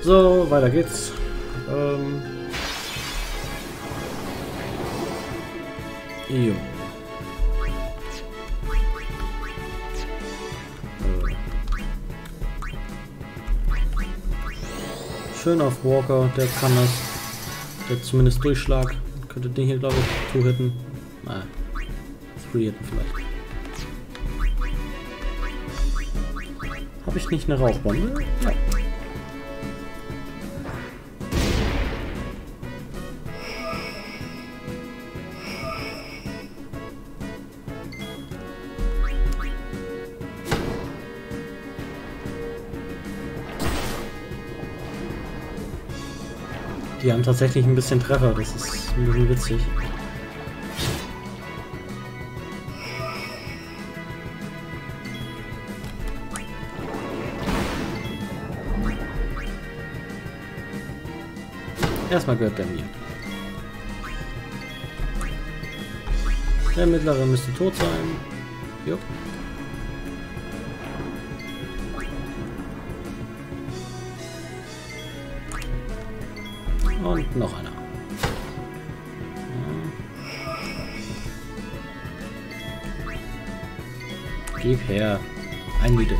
So, weiter geht's. Jo. Schön auf Walker, der kann das. Der hat zumindest Durchschlag. Könnte den hier, glaube ich, 2-hitten. Naja, 3-hitten vielleicht. Habe ich nicht eine Rauchbombe? Ja. Die haben tatsächlich ein bisschen Treffer, das ist ein bisschen witzig. Erstmal gehört der mir. Der mittlere müsste tot sein. Jo. Und noch einer. Gib her. Ein Niedel.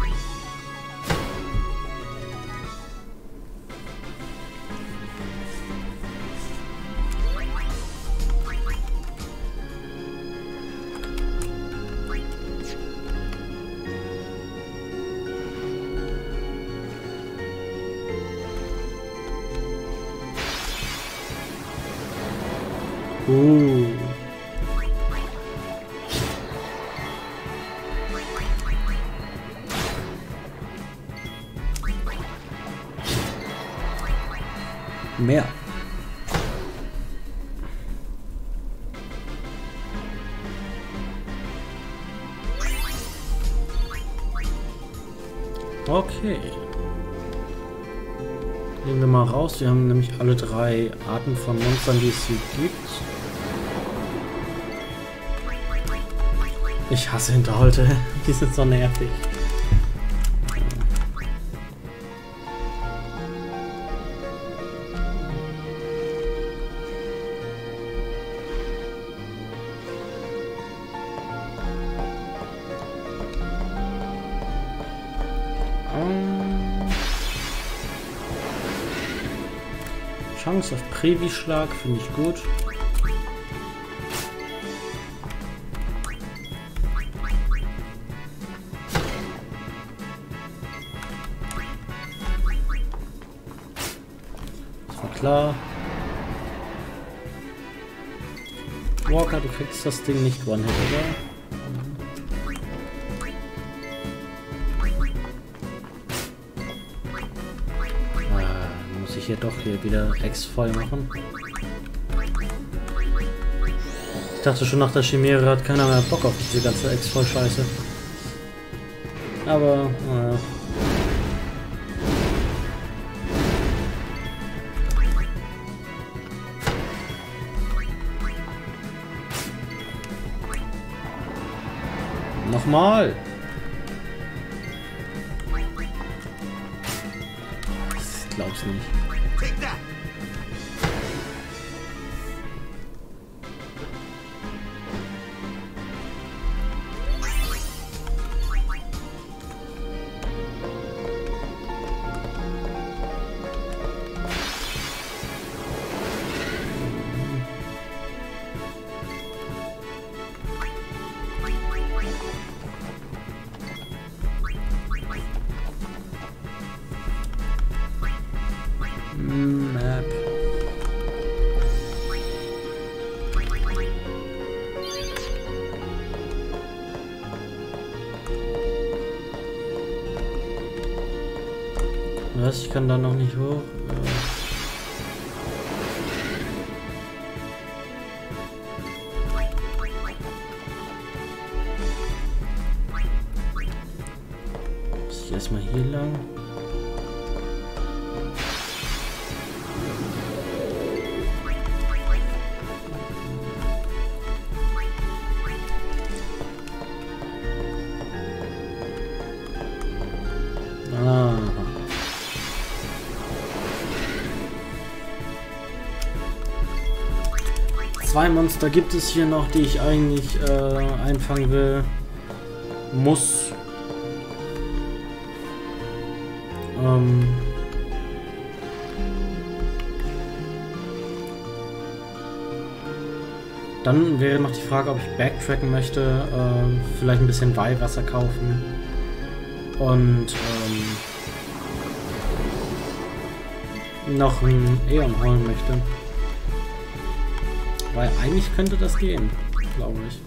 Mehr. Okay. Nehmen wir mal raus. Wir haben nämlich alle 3 Arten von Monstern, die es hier gibt. Ich hasse Hinterhalte. Die sind so nervig. Chance auf Prävi-Schlag finde ich gut. Das war klar. Walker, du kriegst das Ding nicht One-Hit, oder? Hier doch hier wieder X voll machen. Ich dachte schon, nach der Chimäre hat keiner mehr Bock auf diese ganze X voll Scheiße. Aber nochmal. Ich glaub's nicht. Map. Was? Ich kann da noch nicht hoch. Muss ich erstmal hier lang? 2 Monster gibt es hier noch, die ich eigentlich einfangen will. Muss. Dann wäre noch die Frage, ob ich backtracken möchte, vielleicht ein bisschen Weihwasser kaufen und noch ein Eon holen möchte. Weil eigentlich könnte das gehen, glaube ich.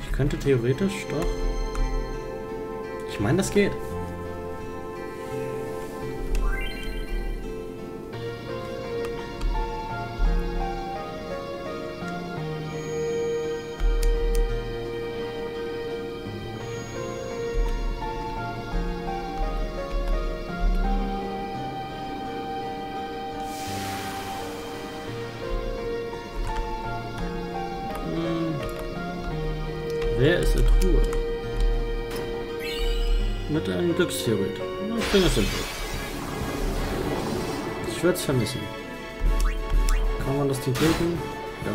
Ich könnte theoretisch doch... Ich meine, das geht. Wer ist in Truhe? Mit einem Glückstheoret. Ich finde es simpel. Ich würde es vermissen. Kann man das Ding töten? Ja.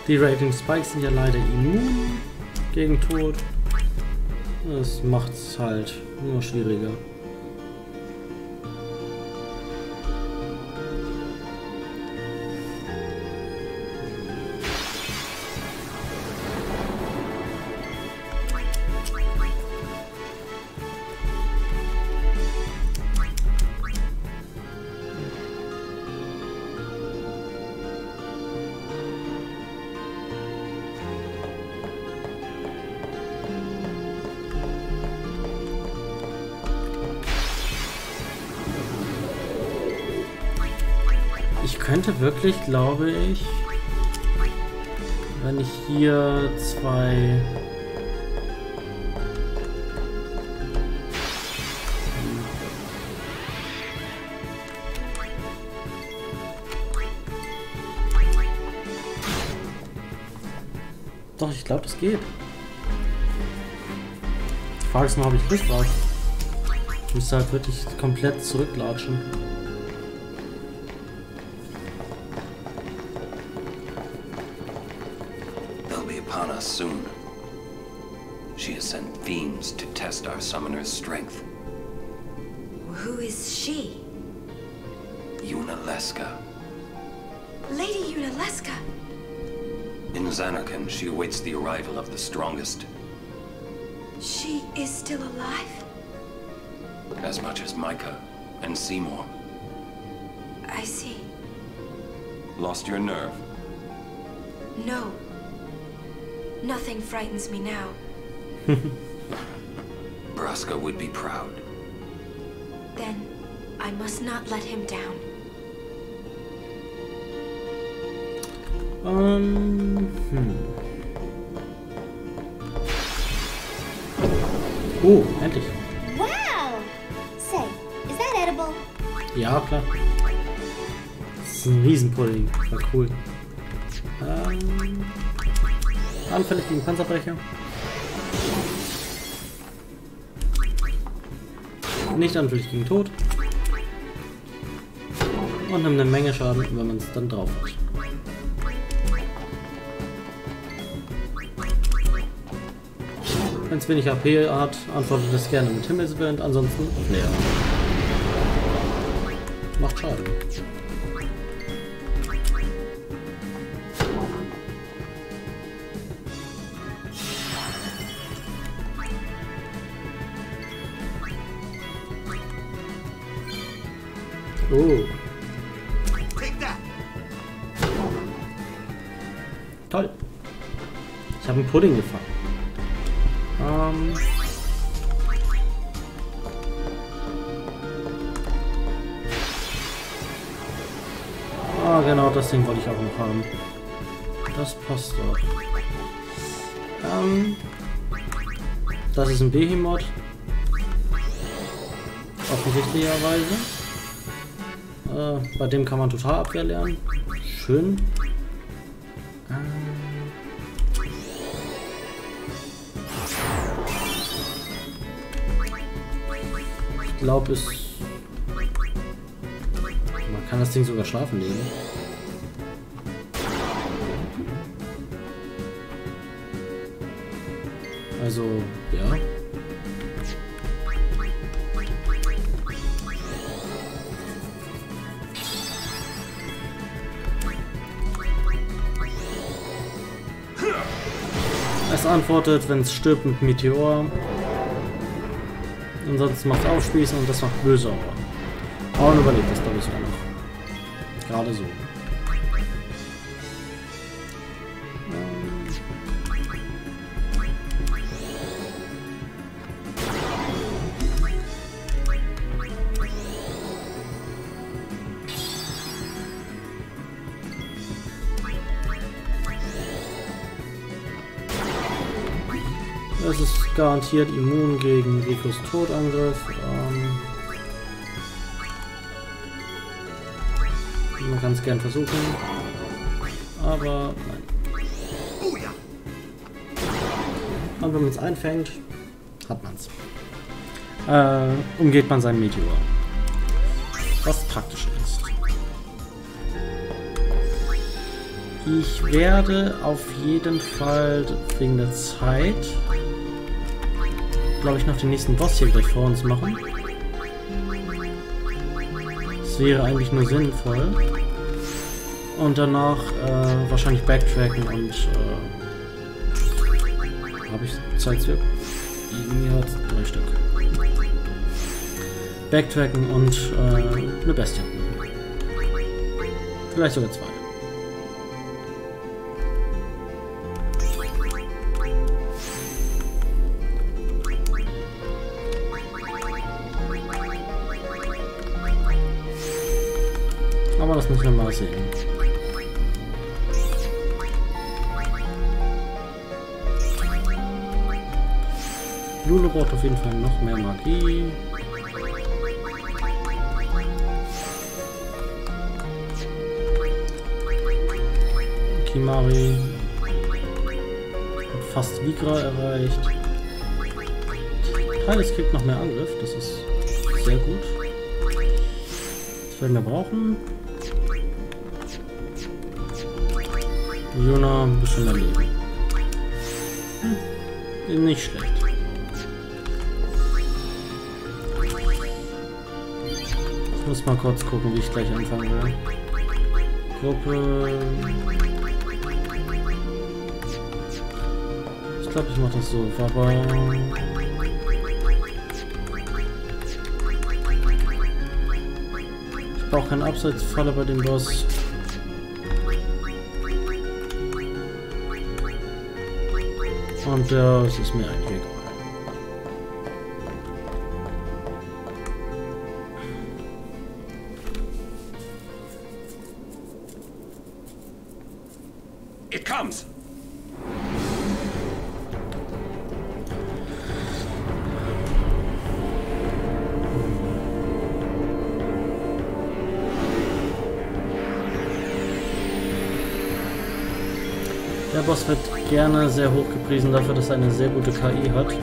Die Rating Spikes sind ja leider immun gegen Tod. Das macht es halt nur schwieriger. Ich könnte wirklich, glaube ich, wenn ich hier 2... Doch, ich glaube, das geht. Die Frage ist nur, ob ich Lust drauf. Ich müsste halt wirklich komplett zurücklatschen. Soon. She has sent fiends to test our summoner's strength. Who is she? Yunalesca. Lady Yunalesca? In Xanarkand, she awaits the arrival of the strongest. She is still alive? As much as Micah and Seymour. I see. Lost your nerve? No. Nothing frightens me now. Braska would be proud. Then I must not let him down. Oh, endlich. Wow! Say, is that edible? Ja, klar. Das ist ein Riesenpudding. War cool. Anfällig gegen Panzerbrecher. Nicht anfällig gegen Tod. Und nimmt eine Menge Schaden, wenn man es dann drauf hat. Wenn es wenig AP hat, antwortet es gerne mit Himmelswind, ansonsten leer. Macht Schaden. Oh. Toll. Ich habe einen Pudding gefangen. genau das Ding wollte ich auch noch haben. Das passt doch. Das ist ein Behemoth. Offensichtlicherweise. Bei dem kann man Totalabwehr lernen. Schön. Ich glaube, man kann das Ding sogar schlafen legen. Also, ja. Es antwortet, wenn es stirbt, mit Meteor. Ansonsten macht es Aufspießen und das macht böse Aura. Aber man überlebt das, glaube ich, sogar noch. Gerade so. Es ist garantiert immun gegen Ricos Todangriff. Man kann es gern versuchen. Aber nein. Und wenn man es einfängt, hat man es. Umgeht man seinen Meteor. Was praktisch ist. Ich werde auf jeden Fall wegen der Zeit, glaube ich, noch den nächsten Boss hier gleich vor uns machen. Das wäre eigentlich nur sinnvoll. Und danach wahrscheinlich backtracken und habe ich Zeitzwerk? Ja, 3 Stück. Backtracken und eine Bestie. Vielleicht sogar 2. Aber das müssen wir mal sehen. Lulu braucht auf jeden Fall noch mehr Magie. Kimari hat fast Vigra erreicht. Teils kriegt noch mehr Angriff, das ist sehr gut. Das werden wir brauchen. Juna ein bisschen mehr Leben. Nicht schlecht. Ich muss mal kurz gucken, wie ich gleich anfangen will. Gruppe. Ich glaube, ich mache das so. Aber ich brauche keine Abseitsfalle bei dem Boss. Und ja, es ist mir eigentlich egal. It comes. Der Boss wird gerne sehr hoch gepriesen dafür, dass er eine sehr gute KI hat.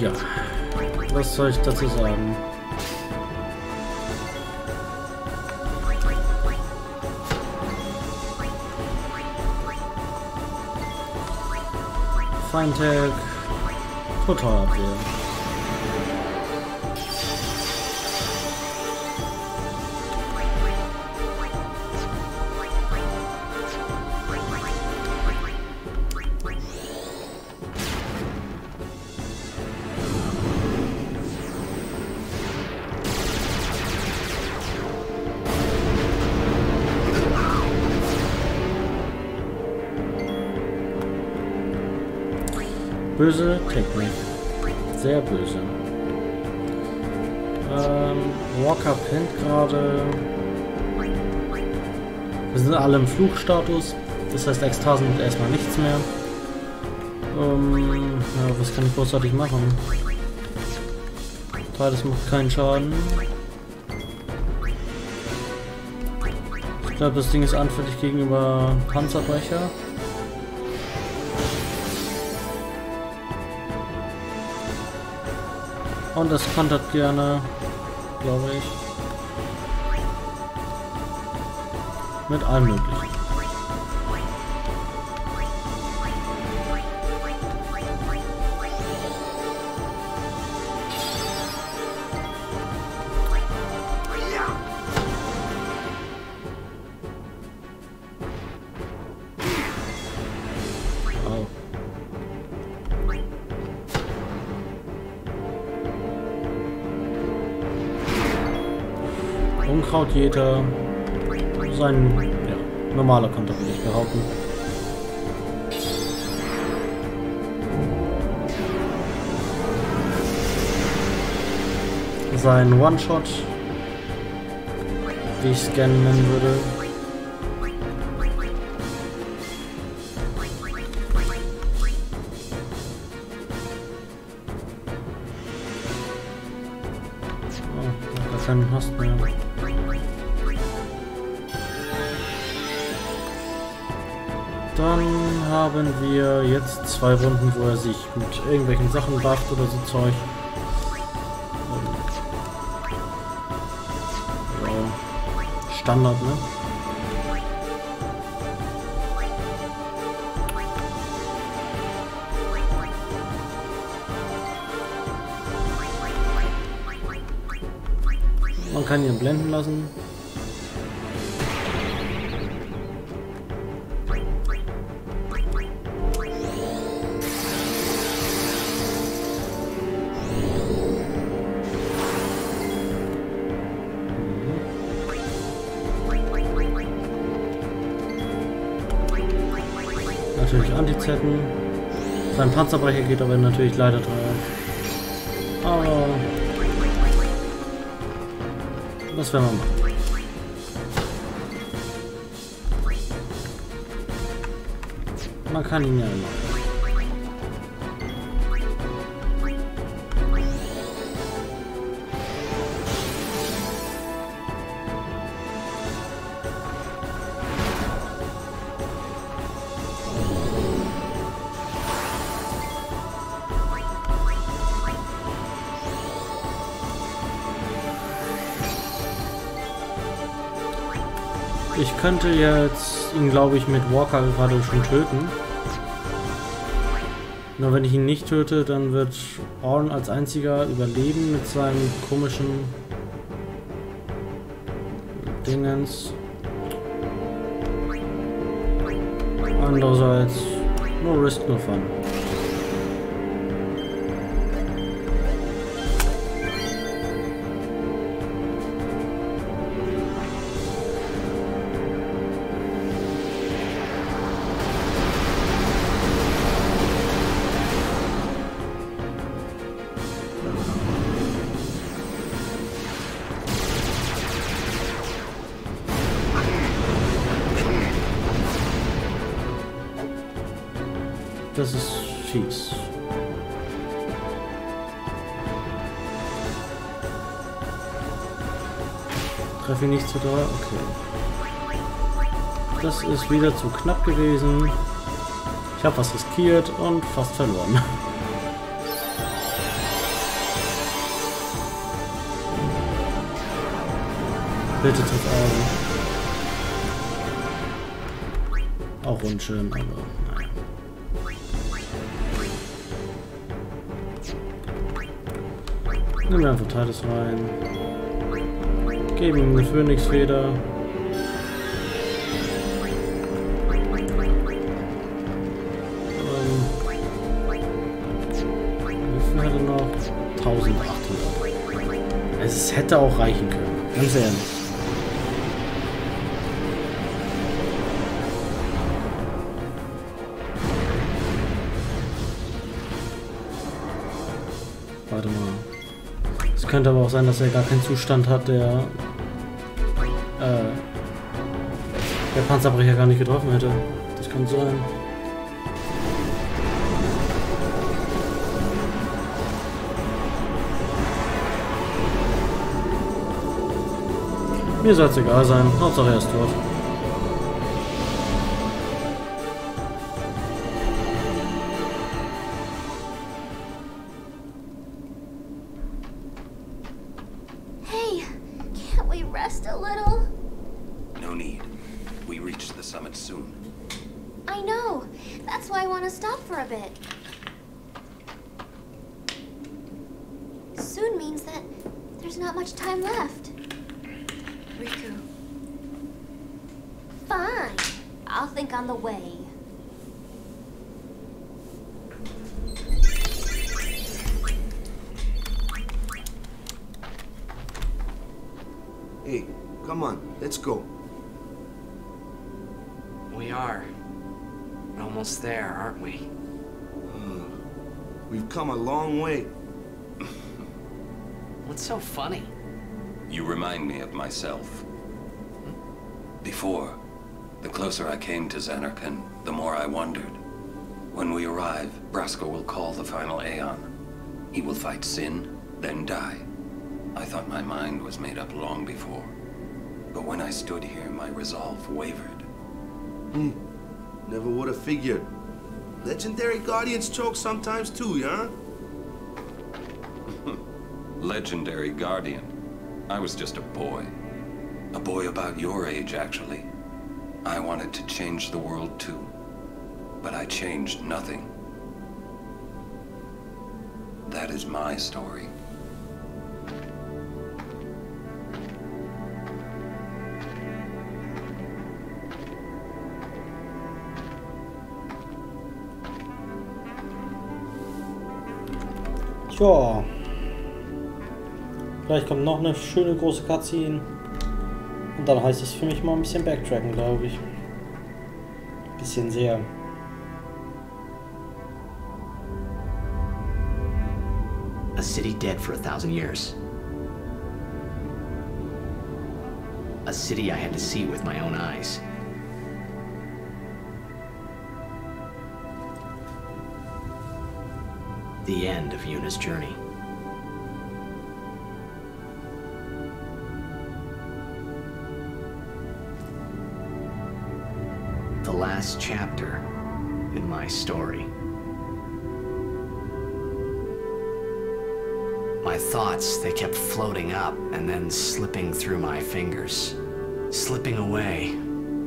Ja, was soll ich dazu sagen? Feintag, Totalabwehr. Böse Technik. Sehr böse. Walker pennt gerade. Wir sind alle im Fluchstatus. Das heißt, Ekstasen sind erstmal nichts mehr. Ja, was kann ich großartig machen? Das macht keinen Schaden. Ich glaube, das Ding ist anfällig gegenüber Panzerbrecher. Und das kontert gerne, glaube ich. Mit allem Möglichen. Unkrautjäter, sein normaler Konter, würde ich behaupten. Sein One-Shot, wie ich es gerne nennen würde. Oh, gar keinen Hast mehr. Dann haben wir jetzt 2 Runden, wo er sich mit irgendwelchen Sachen bufft oder so Zeug. Ja, Standard, ne? Man kann ihn blenden lassen. Natürlich Antizetten. Sein Panzerbrecher geht aber natürlich leider drauf. Aber was werden wir machen? Man kann ihn ja immer. Ich könnte jetzt ihn, glaube ich, mit Walker gerade schon töten. Nur wenn ich ihn nicht töte, dann wird Orn als einziger überleben mit seinem komischen Dingens. Andererseits, no risk, no fun. Das ist fies. Treffe ich nicht zu doll? Okay. Das ist wieder zu knapp gewesen. Ich habe was riskiert und fast verloren. Bitte triff Augen. Auch unschön, aber naja. Nehmen wir einfach Teiles rein. Geben ihm eine Phönixfeder. Wie viel hat er noch? 1800. Es hätte auch reichen können. Ganz ehrlich. warte mal. Es könnte aber auch sein, dass er gar keinen Zustand hat, der Panzerbrecher gar nicht getroffen hätte. Das kann sein. Mir soll es egal sein. Hauptsache er ist tot. Hey, can't we rest a little? No need. We reach the summit soon. I know. That's why I want to stop for a bit. Soon means that there's not much time left. Riku. Fine. I'll think on the way. Hey, come on, let's go. We are. We're almost there, aren't we? We've come a long way. What's so funny? You remind me of myself. Before, the closer I came to Xanarkand, the more I wondered. When we arrive, Brasko will call the final Aeon. He will fight sin, then die. I thought my mind was made up long before. But when I stood here, my resolve wavered. Never would have figured. Legendary Guardians choke sometimes too, huh? Legendary Guardian. I was just a boy. A boy about your age, actually. I wanted to change the world too. But I changed nothing. That is my story. Tja. Vielleicht kommt noch eine schöne große Cutscene. Und dann heißt es für mich mal ein bisschen backtracken, glaube ich. Bisschen sehr. A city dead for 1,000 years. A city I had to see with my own eyes. The end of Yuna's journey. The last chapter in my story. My thoughts, they kept floating up and then slipping through my fingers, slipping away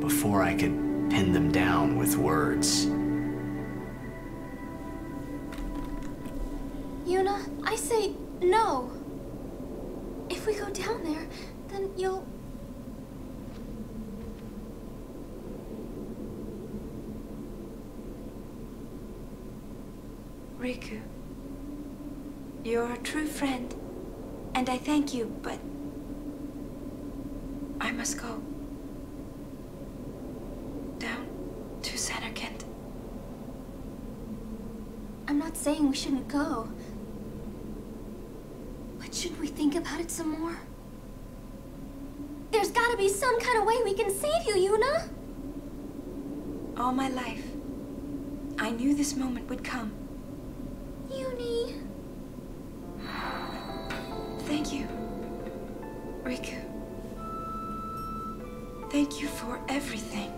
before I could pin them down with words. Yuna, I say no. If we go down there, then you'll... Riku. You're a true friend, and I thank you, but I must go. Down to Xanarkand. I'm not saying we shouldn't go. But shouldn't we think about it some more? There's gotta be some kind of way we can save you, Yuna! All my life, I knew this moment would come. Yuni... Thank you, Riku. Thank you for everything.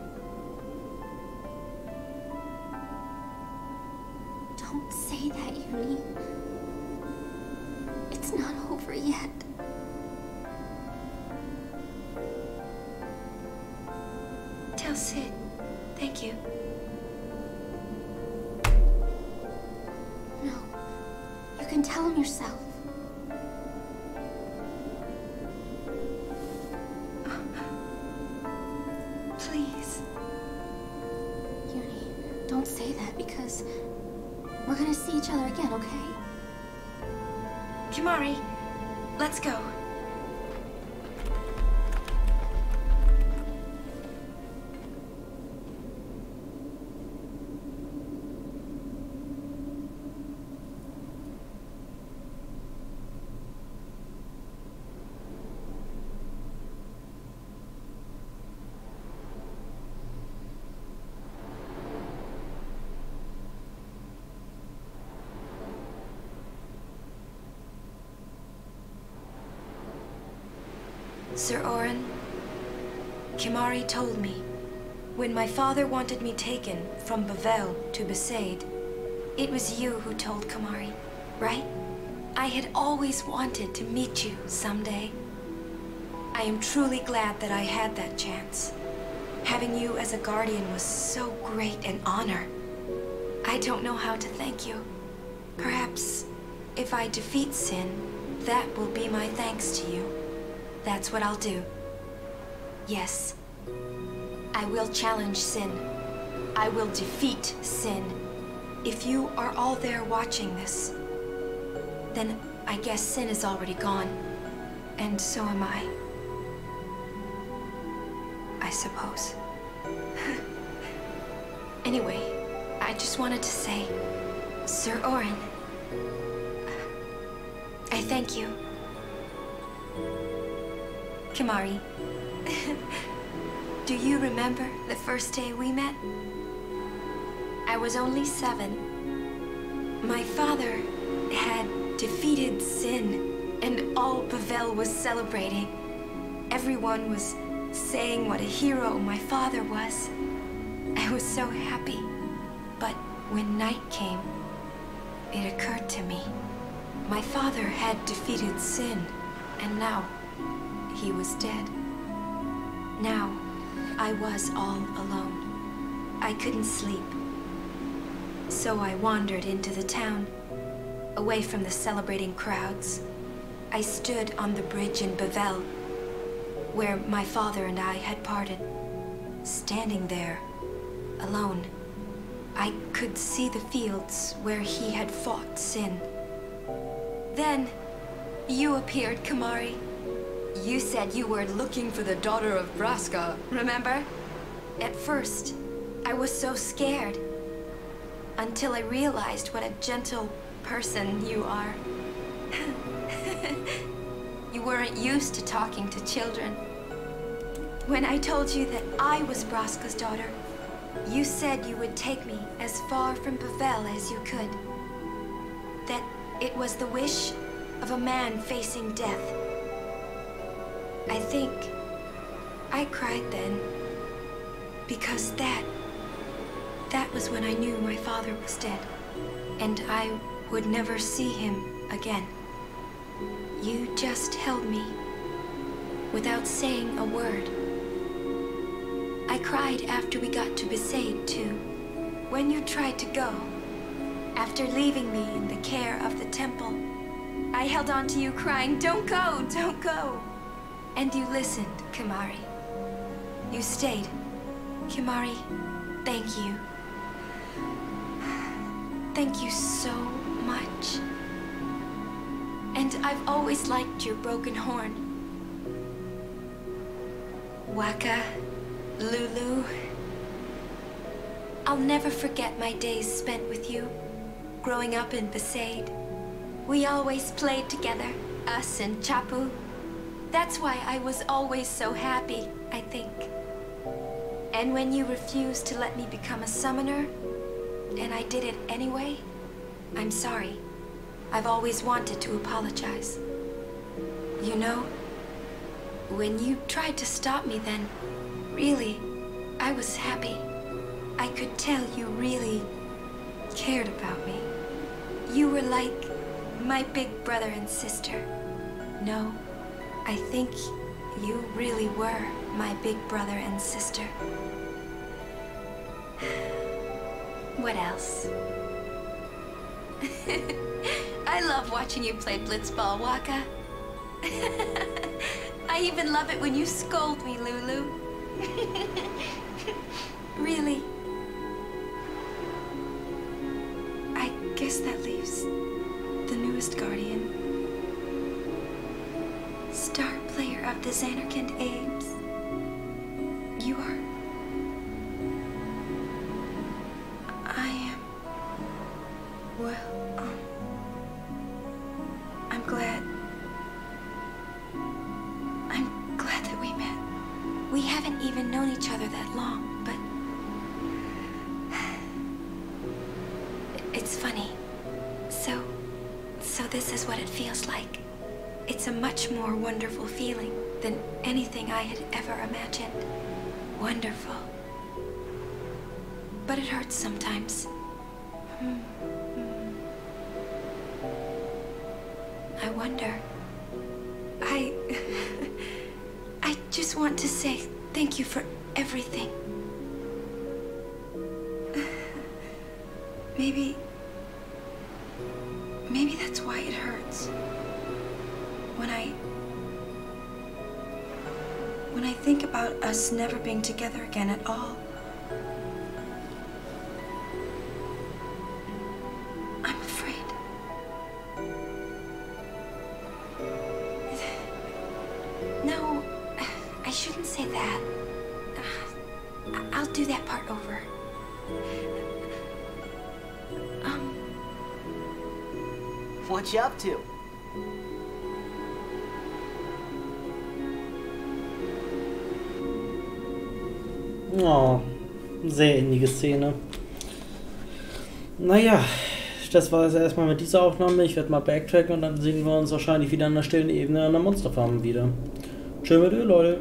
Don't say that, Yuni. It's not over yet. Tell Sid, thank you. No. You can tell him yourself. Please. Yuni, don't say that because we're gonna see each other again, okay? Kimari, let's go. Sir Oren, Kimahri told me, when my father wanted me taken from Bavel to Besaid, it was you who told Kimahri, right? I had always wanted to meet you someday. I am truly glad that I had that chance. Having you as a guardian was so great an honor. I don't know how to thank you. Perhaps if I defeat Sin, that will be my thanks to you. That's what I'll do. Yes, I will challenge Sin. I will defeat Sin. If you are all there watching this, then I guess Sin is already gone. And so am I. I suppose. Anyway, I just wanted to say, Sir Oren, I thank you. Kimahri, do you remember the first day we met? I was only 7. My father had defeated Sin, and all Bavel was celebrating. Everyone was saying what a hero my father was. I was so happy. But when night came, it occurred to me. My father had defeated Sin, and now he was dead. Now, I was all alone. I couldn't sleep. So I wandered into the town, away from the celebrating crowds. I stood on the bridge in Bavel, where my father and I had parted. Standing there, alone, I could see the fields where he had fought Sin. Then, you appeared, Kimahri. You said you were looking for the daughter of Braska, remember? At first, I was so scared. Until I realized what a gentle person you are. You weren't used to talking to children. When I told you that I was Braska's daughter, you said you would take me as far from Bavel as you could. That it was the wish of a man facing death. I think I cried then, because that was when I knew my father was dead, and I would never see him again. You just held me, without saying a word. I cried after we got to Besaid, too. When you tried to go, after leaving me in the care of the temple, I held on to you crying, "Don't go, don't go." And you listened, Kimahri. You stayed. Kimahri, thank you. Thank you so much. And I've always liked your broken horn. Waka, Lulu. I'll never forget my days spent with you, growing up in Besaid. We always played together, us and Chapu. That's why I was always so happy, I think. And when you refused to let me become a summoner, and I did it anyway, I'm sorry. I've always wanted to apologize. You know, when you tried to stop me then, really, I was happy. I could tell you really cared about me. You were like my big brother and sister. No, I think you really were my big brother and sister. What else? I love watching you play blitzball, Waka. I even love it when you scold me, Lulu. Really. I guess that leaves the newest guardian. Star player of the Zanarkand Ames. You are... I am... Well, I'm glad. I'm glad that we met. We haven't even known each other that long, but... It's funny. So this is what it feels like. It's a much more wonderful feeling than anything I had ever imagined. Wonderful. But it hurts sometimes. I wonder. I just want to say thank you for everything. Maybe that's why it hurts. When I think about us never being together again at all. I'm afraid. No, I shouldn't say that. I'll do that part over. What you up to? Oh, sehr innige Szene. Naja, das war es erstmal mit dieser Aufnahme. Ich werde mal backtracken und dann sehen wir uns wahrscheinlich wieder an der stillen Ebene an der Monsterfarm wieder. Tschö mit Leute.